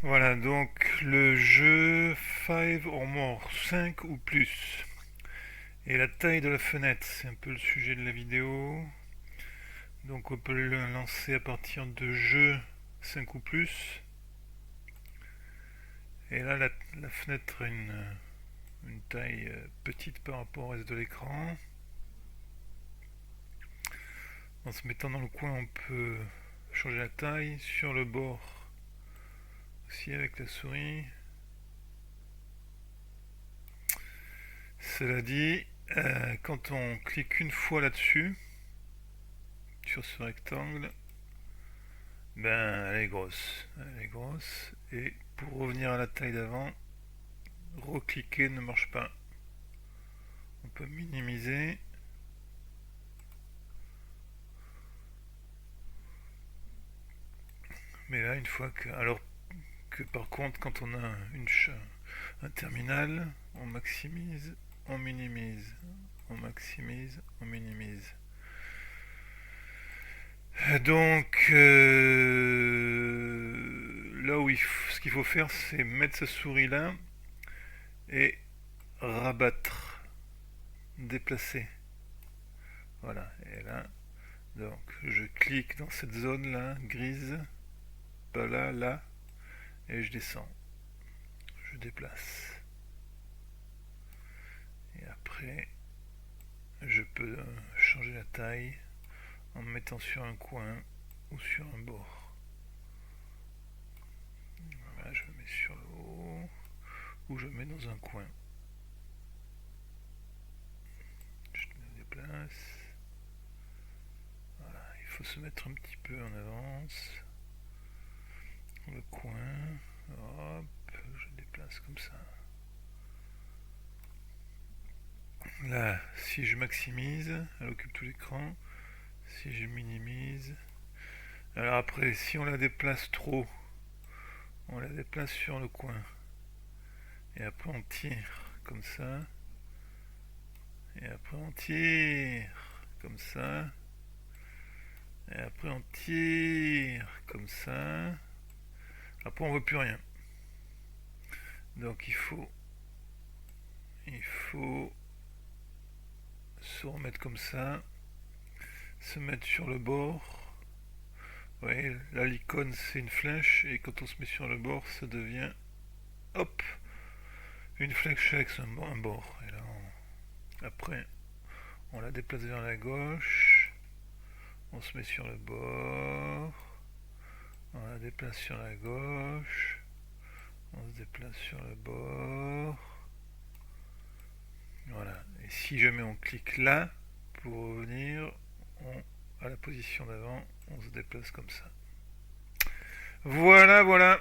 Voilà, donc le jeu 5 or more, 5 ou plus. Et la taille de la fenêtre, c'est un peu le sujet de la vidéo. Donc on peut le lancer à partir de jeux 5 ou plus. Et là, la fenêtre a une taille petite par rapport au reste de l'écran. En se mettant dans le coin, on peut changer la taille. Sur le bord, aussi avec la souris. Cela dit, quand on clique une fois là-dessus, sur ce rectangle, ben elle est grosse. Elle est grosse. Et pour revenir à la taille d'avant, recliquer ne marche pas. On peut minimiser. Mais là, une fois que. Alors que par contre, quand on a un terminal, on maximise, on minimise. On maximise, on minimise. Donc, là où ce qu'il faut faire, c'est mettre sa souris là et rabattre, déplacer. Voilà, et là, donc je clique dans cette zone là, grise, pas là, là, et je descends. Je déplace. Et après, je peux changer la taille en me mettant sur un coin ou sur un bord. Voilà, je me mets sur le haut ou je me mets dans un coin. Je me déplace. Voilà, il faut se mettre un petit peu en avance. Le coin, hop, je déplace comme ça. Là, si je maximise, elle occupe tout l'écran. Si je minimise. Alors après, si on la déplace trop, on la déplace sur le coin. Et après on tire comme ça. Et après on tire comme ça. Et après on tire comme ça. Après on veut plus rien. Donc il faut se remettre comme ça, se mettre sur le bord. Vous voyez, là l'icône c'est une flèche et quand on se met sur le bord, ça devient hop une flèche avec un bord. Et là après on la déplace vers la gauche, on se met sur le bord, on la déplace sur la gauche, on se déplace sur le bord. Voilà. Et si jamais on clique là, pour revenir à la position d'avant, on se déplace comme ça. Voilà, voilà.